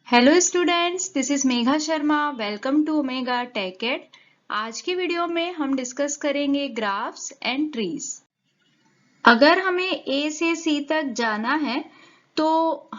Hello students, this is Megha Sharma. Welcome to Omega Tech Ed. आज की video में हम डिस्कस करेंगे ग्राफ्स एंड ट्रीज। अगर हमें ए से सी तक जाना है तो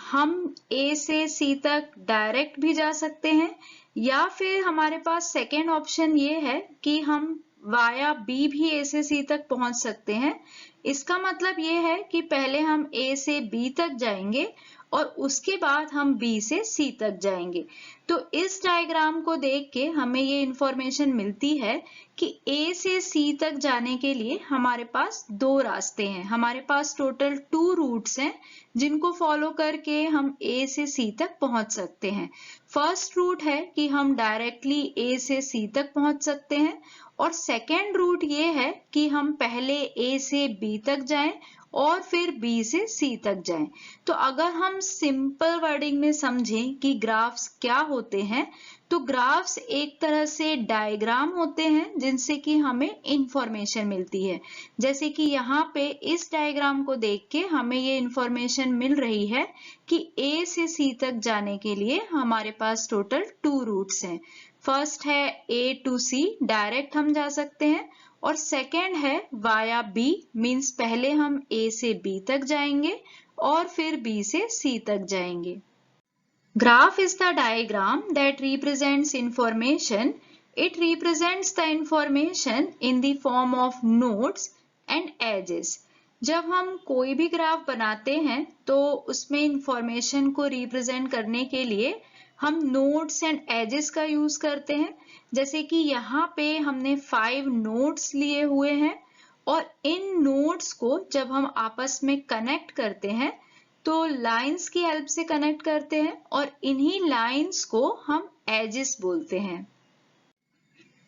हम ए से सी तक डायरेक्ट भी जा सकते हैं या फिर हमारे पास सेकेंड ऑप्शन ये है कि हम वाया बी भी ए से सी तक पहुंच सकते हैं। इसका मतलब ये है कि पहले हम ए से बी तक जाएंगे और उसके बाद हम बी से सी तक जाएंगे। तो इस डायग्राम को देख के हमें ये इंफॉर्मेशन मिलती है कि ए से सी तक जाने के लिए हमारे पास दो रास्ते हैं। हमारे पास टोटल 2 रूट्स हैं जिनको फॉलो करके हम ए से सी तक पहुंच सकते हैं। फर्स्ट रूट है कि हम डायरेक्टली ए से सी तक पहुंच सकते हैं और सेकेंड रूट ये है कि हम पहले ए से बी तक जाएं और फिर बी से सी तक जाएं। तो अगर हम सिंपल वर्डिंग में समझें कि ग्राफ्स क्या होते हैं, तो ग्राफ्स एक तरह से डायग्राम होते हैं जिनसे कि हमें इंफॉर्मेशन मिलती है। जैसे कि यहाँ पे इस डायग्राम को देख के हमें ये इंफॉर्मेशन मिल रही है कि ए से सी तक जाने के लिए हमारे पास टोटल 2 रूट्स हैं। फर्स्ट है ए टू सी, डायरेक्ट हम जा सकते हैं, और सेकेंड है वाया बी, मीन्स पहले हम ए से बी तक जाएंगे और फिर बी से सी तक जाएंगे। Graph is the diagram that represents information. It represents the information in the form of nodes and edges. जब हम कोई भी ग्राफ बनाते हैं तो उसमें इंफॉर्मेशन को रिप्रेजेंट करने के लिए हम नोड्स एंड एजेस का यूज करते हैं। जैसे कि यहाँ पे हमने 5 नोड्स लिए हुए हैं और इन नोड्स को जब हम आपस में कनेक्ट करते हैं तो लाइंस की हेल्प से कनेक्ट करते हैं और इन्हीं लाइंस को हम एजेस बोलते हैं।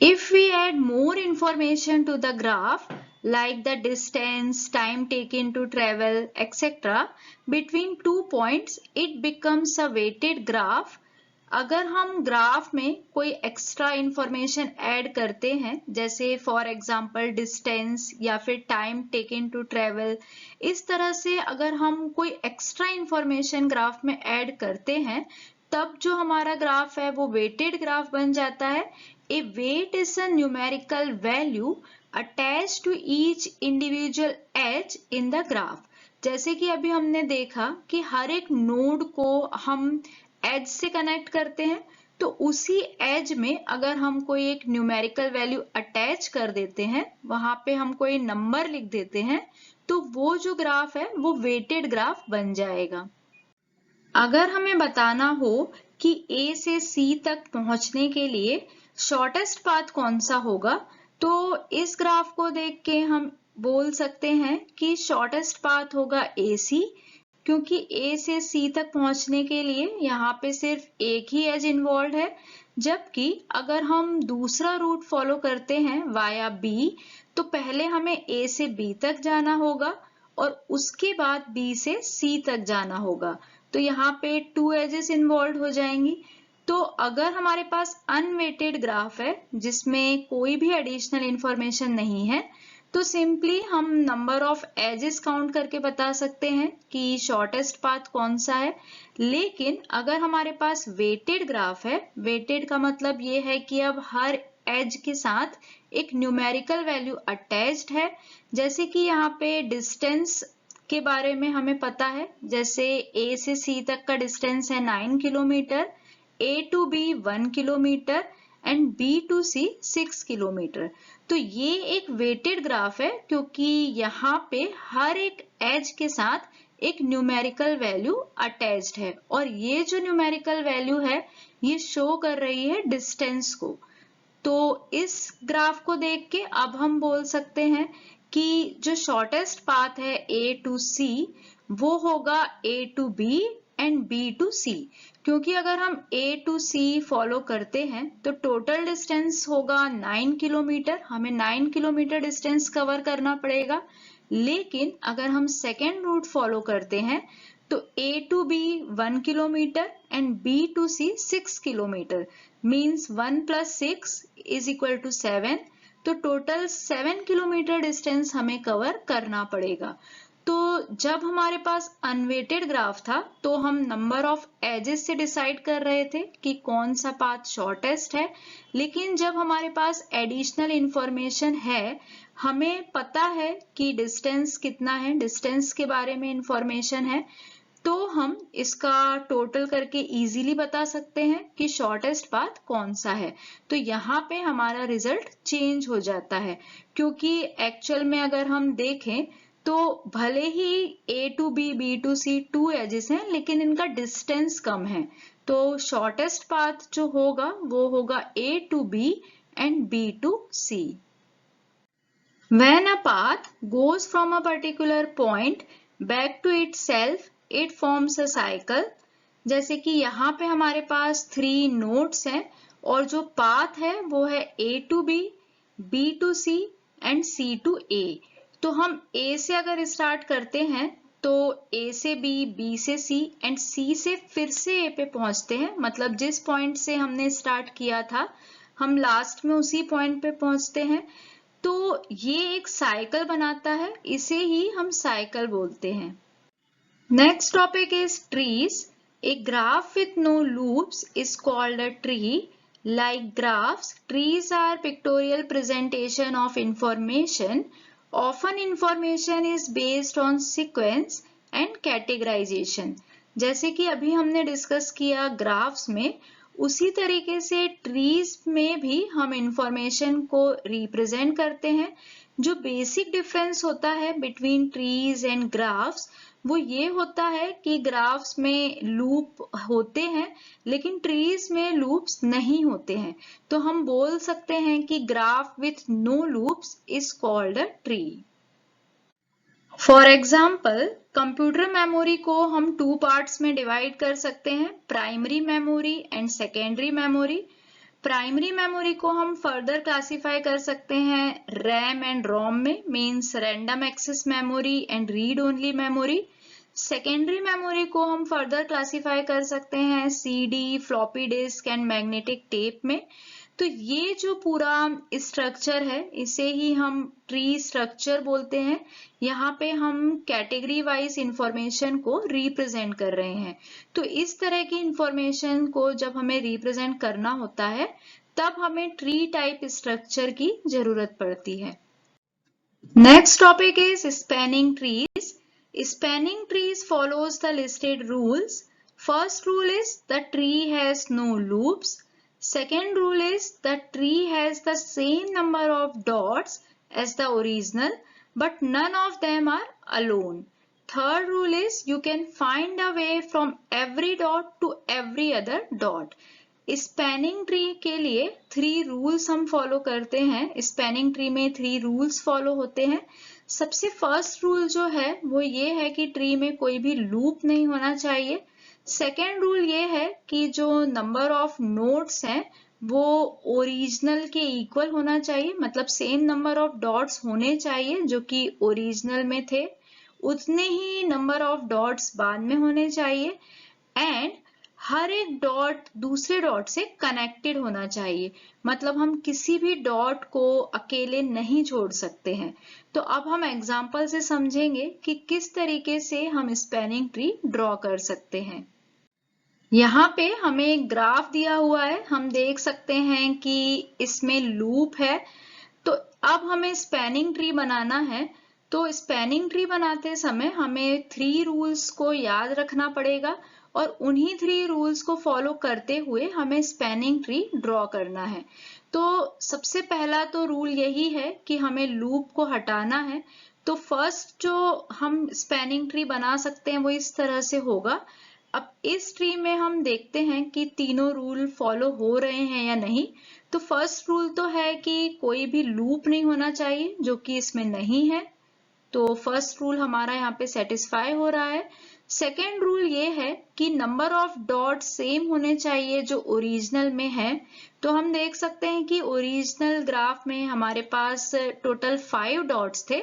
If we add more information to the graph, like the distance, time taken to travel, etc., between 2 points, it becomes a weighted graph. अगर हम ग्राफ में कोई एक्स्ट्रा इंफॉर्मेशन ऐड करते हैं, जैसे फॉर एग्जांपल डिस्टेंस या फिर टाइम टेकन टू ट्रेवल, इस तरह से अगर हम कोई एक्स्ट्रा इंफॉर्मेशन ग्राफ में ऐड करते हैं तब जो हमारा ग्राफ है वो वेटेड ग्राफ बन जाता है। A weight is a numerical value attached to each individual edge in the graph. जैसे कि अभी हमने देखा कि हर एक नोड को हम एज से कनेक्ट करते हैं, तो उसी एज में अगर हम कोई एक न्यूमेरिकल वैल्यू अटैच कर देते हैं, वहां पे हम कोई नंबर लिख देते हैं, तो वो जो ग्राफ है वो वेटेड ग्राफ बन जाएगा। अगर हमें बताना हो कि ए से सी तक पहुंचने के लिए शॉर्टेस्ट पाथ कौन सा होगा, तो इस ग्राफ को देख के हम बोल सकते हैं कि शॉर्टेस्ट पाथ होगा ए सी, क्योंकि ए से सी तक पहुंचने के लिए यहाँ पे सिर्फ एक ही एज इन्वॉल्व है। जबकि अगर हम दूसरा रूट फॉलो करते हैं वाया बी, तो पहले हमें ए से बी तक जाना होगा और उसके बाद बी से सी तक जाना होगा। तो यहाँ पे 2 एजेस इन्वॉल्व हो जाएंगी। तो अगर हमारे पास अनवेटेड ग्राफ है जिसमें कोई भी एडिशनल इंफॉर्मेशन नहीं है, तो सिंपली हम नंबर ऑफ एजेस काउंट करके बता सकते हैं कि शॉर्टेस्ट पाथ कौन सा है। लेकिन अगर हमारे पास वेटेड ग्राफ है, वेटेड का मतलब ये है कि अब हर एज के साथ एक न्यूमेरिकल वैल्यू अटैच्ड है। जैसे कि यहाँ पे डिस्टेंस के बारे में हमें पता है, जैसे ए से सी तक का डिस्टेंस है 9 kilometre, A to B 1 kilometre and B to C 6 kilometre. तो ये एक वेटेड ग्राफ है क्योंकि यहाँ पे हर एक एज के साथ एक न्यूमेरिकल वैल्यू अटैच्ड है और ये जो न्यूमेरिकल वैल्यू है ये शो कर रही है डिस्टेंस को। तो इस ग्राफ को देख के अब हम बोल सकते हैं कि जो शॉर्टेस्ट पाथ है ए टू सी वो होगा A to B and B to C, क्योंकि अगर हम ए टू सी फॉलो करते हैं तो टोटल डिस्टेंस होगा 9 किलोमीटर, हमें 9 किलोमीटर डिस्टेंस कवर करना पड़ेगा। लेकिन अगर हम सेकेंड रूट फॉलो करते हैं तो A to B 1 kilometre and B to C 6 kilometre, means 1 + 6 = 7। तो टोटल 7 किलोमीटर डिस्टेंस हमें कवर करना पड़ेगा। तो जब हमारे पास अनवेटेड ग्राफ था तो हम नंबर ऑफ एजेस से डिसाइड कर रहे थे कि कौन सा पाथ शॉर्टेस्ट है, लेकिन जब हमारे पास एडिशनल इंफॉर्मेशन है, हमें पता है कि डिस्टेंस कितना है, डिस्टेंस के बारे में इंफॉर्मेशन है, तो हम इसका टोटल करके इजीली बता सकते हैं कि शॉर्टेस्ट पाथ कौन सा है। तो यहाँ पे हमारा रिजल्ट चेंज हो जाता है, क्योंकि एक्चुअल में अगर हम देखें तो भले ही A to B, B to C 2 edges हैं, लेकिन इनका डिस्टेंस कम है। तो शॉर्टेस्ट पाथ जो होगा वो होगा A to B and B to C. When a path goes from a particular point back to itself, it forms a cycle. जैसे कि यहाँ पे हमारे पास 3 नोड्स हैं और जो पाथ है वो है A to B, B to C and C to A. तो हम A से अगर स्टार्ट करते हैं तो A से B, B से C एंड C से फिर से A पे पहुंचते हैं, मतलब जिस पॉइंट से हमने स्टार्ट किया था हम लास्ट में उसी पॉइंट पे पहुंचते हैं। तो ये एक साइकिल बनाता है, इसे ही हम साइकिल बोलते हैं। Next topic is trees. A graph with no loops is called a tree. Like graphs, trees are pictorial presentation of information. Often information is based on sequence and categorization. जैसे कि अभी हमने डिस्कस किया graphs में, उसी तरीके से trees में भी हम इंफॉर्मेशन को रिप्रेजेंट करते हैं। जो बेसिक डिफरेंस होता है बिटवीन ट्रीज एंड ग्राफ्स वो ये होता है कि ग्राफ्स में लूप होते हैं लेकिन ट्रीज में लूप्स नहीं होते हैं। तो हम बोल सकते हैं कि graph with no loops is called a tree. For example, computer memory को हम 2 पार्ट्स में डिवाइड कर सकते हैं, primary memory and secondary memory. Primary memory को हम फर्दर क्लासिफाई कर सकते हैं रैम एंड रोम में, means random access memory and read only memory. Secondary memory को हम फर्दर क्लासिफाई कर सकते हैं CD, floppy disk and magnetic tape में। तो ये जो पूरा स्ट्रक्चर है इसे ही हम ट्री स्ट्रक्चर बोलते हैं। यहाँ पे हम कैटेगरी वाइज इंफॉर्मेशन को रिप्रेजेंट कर रहे हैं। तो इस तरह की इंफॉर्मेशन को जब हमें रिप्रेजेंट करना होता है तब हमें ट्री टाइप स्ट्रक्चर की जरूरत पड़ती है। Next topic is spanning trees. Spanning trees follows the listed rules. First rule is the tree has no loops. Second rule is the tree has the same number of dots as the original, but none of them are alone. Third rule is you can find a way from every dot to every other dot. Spanning tree के लिए 3 rules हम follow करते हैं। Spanning tree में 3 rules follow होते हैं। सबसे first rule जो है वो ये है कि ट्री में कोई भी लूप नहीं होना चाहिए। सेकेंड रूल ये है कि जो नंबर ऑफ नोड्स हैं वो ओरिजिनल के इक्वल होना चाहिए, मतलब सेम नंबर ऑफ डॉट्स होने चाहिए जो कि ओरिजिनल में थे, उतने ही नंबर ऑफ डॉट्स बाद में होने चाहिए। एंड हर एक डॉट दूसरे डॉट से कनेक्टेड होना चाहिए, मतलब हम किसी भी डॉट को अकेले नहीं छोड़ सकते हैं। तो अब हम एग्जाम्पल से समझेंगे कि किस तरीके से हम स्पैनिंग ट्री ड्रॉ कर सकते हैं। यहाँ पे हमें एक ग्राफ दिया हुआ है, हम देख सकते हैं कि इसमें लूप है। तो अब हमें स्पैनिंग ट्री बनाना है। तो स्पैनिंग ट्री बनाते समय हमें 3 रूल्स को याद रखना पड़ेगा और उन्हीं 3 रूल्स को फॉलो करते हुए हमें स्पैनिंग ट्री ड्रॉ करना है। तो सबसे पहला तो रूल यही है कि हमें लूप को हटाना है। तो फर्स्ट जो हम स्पैनिंग ट्री बना सकते हैं वो इस तरह से होगा। अब इस ट्री में हम देखते हैं कि तीनों रूल फॉलो हो रहे हैं या नहीं। तो फर्स्ट रूल तो है कि कोई भी लूप नहीं होना चाहिए, जो कि इसमें नहीं है। तो फर्स्ट रूल हमारा यहाँ पे सेटिस्फाई हो रहा है। सेकेंड रूल ये है कि नंबर ऑफ डॉट सेम होने चाहिए जो ओरिजिनल में है। तो हम देख सकते हैं कि ओरिजिनल ग्राफ में हमारे पास टोटल 5 डॉट्स थे।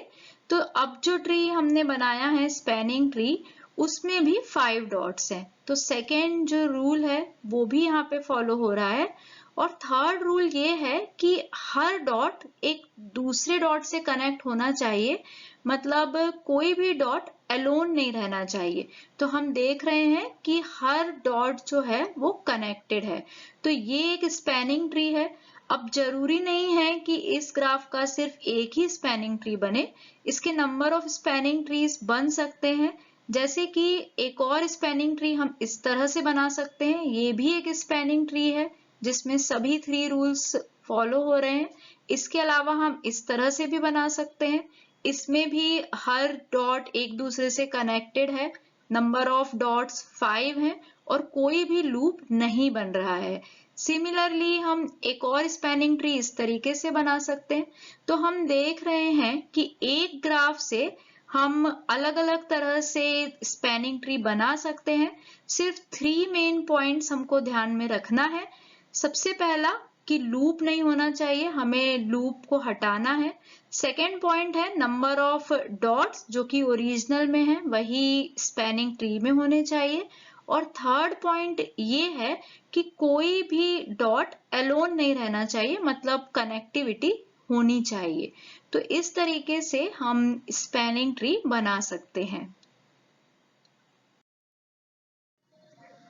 तो अब जो ट्री हमने बनाया है स्पैनिंग ट्री उसमें भी 5 डॉट्स हैं। तो सेकेंड जो रूल है वो भी यहाँ पे फॉलो हो रहा है। और थर्ड रूल ये है कि हर डॉट एक दूसरे डॉट से कनेक्ट होना चाहिए, मतलब कोई भी डॉट अलोन नहीं रहना चाहिए। तो हम देख रहे हैं कि हर डॉट जो है वो कनेक्टेड है, तो ये एक स्पैनिंग ट्री है। अब जरूरी नहीं है कि इस ग्राफ का सिर्फ एक ही स्पैनिंग ट्री बने, इसके नंबर ऑफ स्पैनिंग ट्रीज बन सकते हैं। जैसे कि एक और स्पैनिंग ट्री हम इस तरह से बना सकते हैं, ये भी एक स्पैनिंग ट्री है जिसमें सभी 3 रूल्स फॉलो हो रहे हैं। इसके अलावा हम इस तरह से भी बना सकते हैं, इसमें भी हर डॉट एक दूसरे से कनेक्टेड है, नंबर ऑफ डॉट्स 5 है और कोई भी लूप नहीं बन रहा है। सिमिलरली हम एक और स्पैनिंग ट्री इस तरीके से बना सकते हैं। तो हम देख रहे हैं कि एक ग्राफ से हम अलग अलग तरह से स्पैनिंग ट्री बना सकते हैं। सिर्फ 3 मेन पॉइंट्स हमको ध्यान में रखना है। सबसे पहला कि लूप नहीं होना चाहिए, हमें लूप को हटाना है। सेकेंड पॉइंट है नंबर ऑफ डॉट्स जो कि ओरिजिनल में है वही स्पैनिंग ट्री में होने चाहिए। और थर्ड पॉइंट ये है कि कोई भी डॉट अलोन नहीं रहना चाहिए, मतलब कनेक्टिविटी होनी चाहिए। तो इस तरीके से हम स्पैनिंग ट्री बना सकते हैं।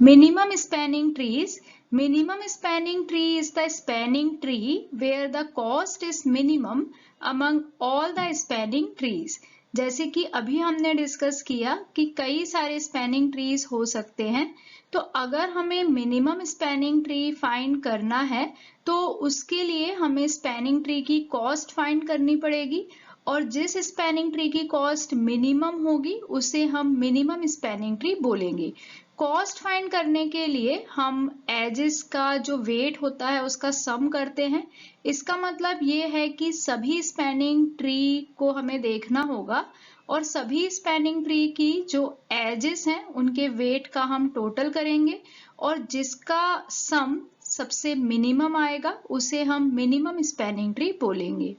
Minimum spanning trees. Minimum spanning tree is the spanning tree where the cost is minimum among all the spanning trees. जैसे कि अभी हमने डिस्कस किया कि कई सारे स्पैनिंग ट्रीज हो सकते हैं, तो अगर हमें मिनिमम स्पैनिंग ट्री फाइंड करना है तो उसके लिए हमें स्पैनिंग ट्री की कॉस्ट फाइंड करनी पड़ेगी, और जिस स्पैनिंग ट्री की कॉस्ट मिनिमम होगी उसे हम मिनिमम स्पैनिंग ट्री बोलेंगे। कॉस्ट फाइंड करने के लिए हम एजेस का जो वेट होता है उसका सम करते हैं। इसका मतलब ये है कि सभी स्पैनिंग ट्री को हमें देखना होगा और सभी स्पैनिंग ट्री की जो एजेस हैं उनके वेट का हम टोटल करेंगे और जिसका सम सबसे मिनिमम आएगा उसे हम मिनिमम स्पैनिंग ट्री बोलेंगे।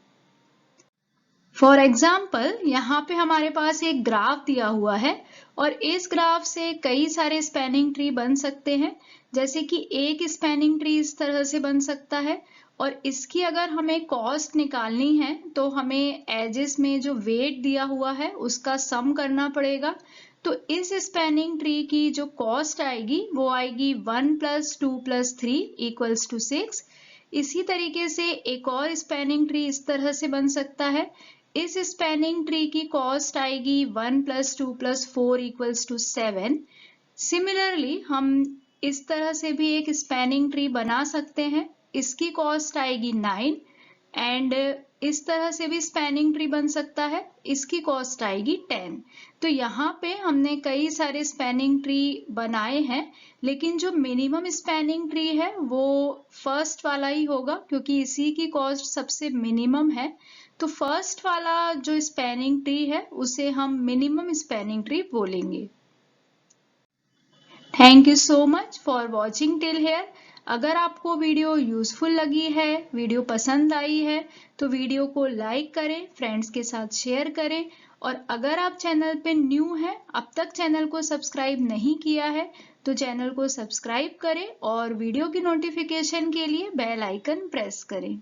फॉर एग्जाम्पल यहाँ पे हमारे पास एक ग्राफ दिया हुआ है और इस ग्राफ से कई सारे स्पैनिंग ट्री बन सकते हैं। जैसे कि एक स्पैनिंग ट्री इस तरह से बन सकता है और इसकी अगर हमें कॉस्ट निकालनी है तो हमें एजेस में जो वेट दिया हुआ है उसका सम करना पड़ेगा। तो इस स्पैनिंग ट्री की जो कॉस्ट आएगी वो आएगी 1 + 2 + 3 = 6। इसी तरीके से एक और स्पैनिंग ट्री इस तरह से बन सकता है। इस स्पैनिंग ट्री की कॉस्ट आएगी 1 + 2 + 4 = 7। सिमिलरली हम इस तरह से भी एक स्पैनिंग ट्री बना सकते हैं, इसकी कॉस्ट आएगी 9 एंड इस तरह से भी स्पैनिंग ट्री बन सकता है, इसकी कॉस्ट आएगी 10। तो यहाँ पे हमने कई सारे स्पैनिंग ट्री बनाए हैं, लेकिन जो मिनिमम स्पैनिंग ट्री है वो फर्स्ट वाला ही होगा क्योंकि इसी की कॉस्ट सबसे मिनिमम है। तो फर्स्ट वाला जो स्पैनिंग ट्री है उसे हम मिनिमम स्पैनिंग ट्री बोलेंगे। Thank you so much for watching till here. अगर आपको वीडियो यूजफुल लगी है, वीडियो पसंद आई है तो वीडियो को लाइक करें, फ्रेंड्स के साथ शेयर करें और अगर आप चैनल पे न्यू हैं, अब तक चैनल को सब्सक्राइब नहीं किया है तो चैनल को सब्सक्राइब करें और वीडियो की नोटिफिकेशन के लिए बेल आइकन प्रेस करें।